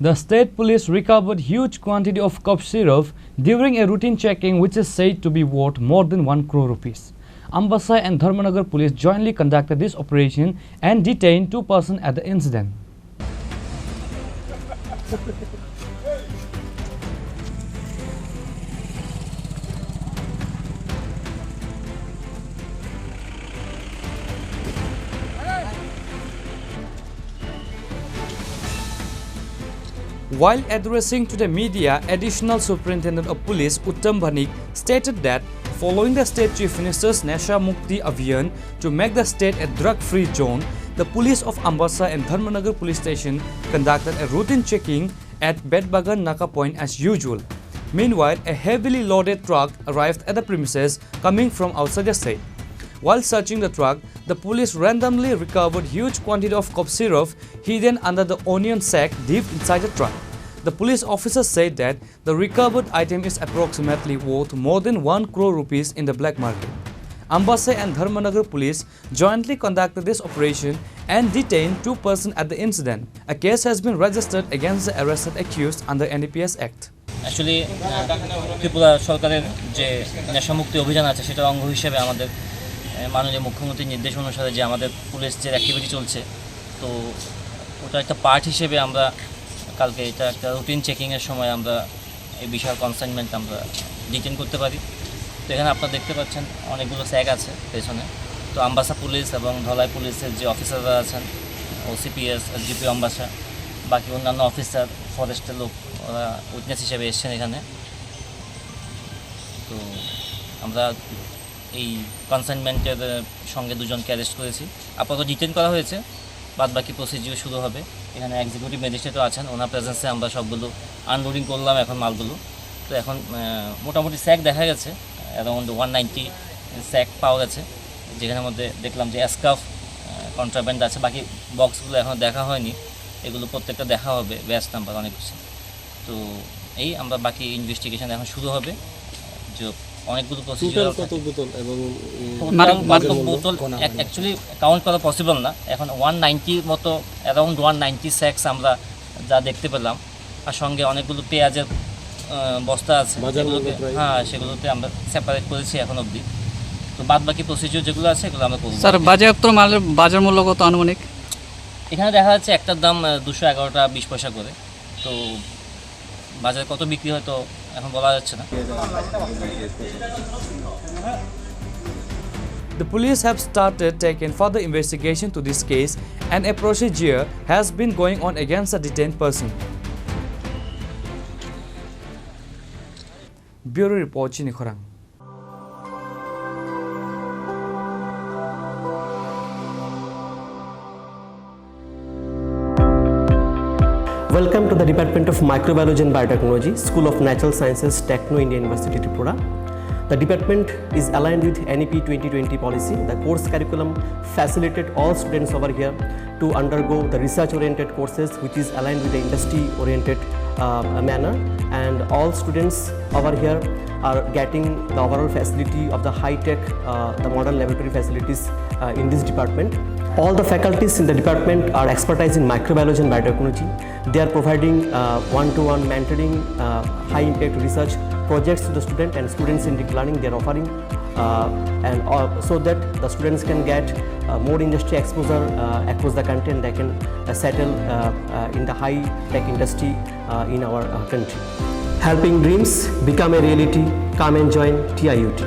The state police recovered huge quantity of cough syrup during a routine checking which is said to be worth more than 1 crore rupees. Ambassa and Dharmanagar police jointly conducted this operation and detained 2 persons at the incident. While addressing to the media, Additional Superintendent of Police Uttam Bhanik stated that following the state chief minister's Nasha Mukti Abhiyan to make the state a drug-free zone, the police of Ambassa and Dharmanagar police station conducted a routine checking at Bedbagan Naka point as usual. Meanwhile, a heavily loaded truck arrived at the premises coming from outside the state. While searching the truck, the police randomly recovered huge quantity of cough syrup hidden under the onion sack deep inside the truck. The police officer said that the recovered item is approximately worth more than 1 crore rupees in the black market. Ambassa and Dharmanagar police jointly conducted this operation and detained 2 persons at the incident. A case has been registered against the arrested accused under NDPS Act. Actually, Tripura সরকারের যে নেশামুক্তি অভিযান আছে সেটার অঙ্গ হিসেবে আমাদের মাননীয় মুখ্যমন্ত্রীর নির্দেশ অনুসারে যে আমাদের পুলিশ যে অ্যাক্টিভিটি চলছে তো ওটা একটা পার্ট হিসেবে আমরা কালকে এটা একটা রুটিন চেকিংয়ের সময় আমরা এই বিষয়ে কনসাইনমেন্ট আমরা ডিটেইন করতে পারি। তো এখানে আপনারা দেখতে পাচ্ছেন অনেকগুলো স্যাগ আছে পেছনে। তো আম্বাসা পুলিশ এবং ধলাই পুলিশের যে অফিসাররা আছেন ওসিপিএস জিপি আম্বাসা বাকি অন্যান্য অফিসার ফরেস্টের লোক ওরা উইটনেস হিসেবে এসছেন এখানে। তো আমরা এই কনসাইনমেন্টের সঙ্গে 2 জনকে অ্যারেস্ট করেছি, আপাতত ডিটেইন করা হয়েছে, বাদ বাকি প্রসিডিউর শুরু হবে। এখানে এক্সিকিউটিভ ম্যাজিস্ট্রেটও আছেন, ওনার প্রেজেন্সে আমরা সবগুলো আনলোডিং করলাম এখন মালগুলো। তো এখন মোটামুটি স্যাক দেখা গেছে অ্যারাউন্ড 190 স্যাক পাওয়া গেছে, যেখানের মধ্যে দেখলাম যে স্কার্ফ কন্ট্রাব্যান্ড আছে, বাকি বক্সগুলো এখন দেখা হয়নি, এগুলো প্রত্যেকটা দেখা হবে, ব্যাচ নাম্বার অনেক কিছু। তো এই আমরা বাকি ইনভেস্টিগেশন এখন শুরু হবে। যে অনেকগুলো প্রসিডিউর বোতল অ্যাকচুয়ালি কাউন্ট করা পসিবল না, এখন 190 মতো অ্যারাউন্ড 190 স্যাক্স আমরা যা দেখতে পেলাম। আর সঙ্গে অনেকগুলো পেঁয়াজের বস্তা আছে, হ্যাঁ সেগুলোতে আমরা সেপারেট করেছি এখন অবধি। তো বাদ বাকি প্রসিডিউর যেগুলো আছে এগুলো আমরা করব। স্যার বাজেয়াপ্ত মালের বাজার মূল্য কত আনুমানিক? এখানে দেখা যাচ্ছে একটার দাম 211 টাকা 20 পয়সা করে। তো বাজারে কত বিক্রি হয় তো এখন বলা যাচ্ছে না। The police have started taking further investigation to this case and a procedure has been going on against the detained person. Bureau Report, Chini Khorang. Welcome to the Department of Microbiology and Biotechnology, School of Natural Sciences, Techno India University, Tripura. The department is aligned with NEP 2020 policy. The course curriculum facilitated all students over here to undergo the research-oriented courses, which is aligned with the industry-oriented manner. And all students over here are getting the overall facility of the high-tech, the modern laboratory facilities in this department. All the faculties in the department are expertise in microbiology and biotechnology. They are providing one-to-one mentoring, high-impact research projects to the student, and students in deep learning they are offering, so that the students can get more industry exposure across the country, and they can settle in the high-tech industry in our country. Helping dreams become a reality. Come and join TIUT.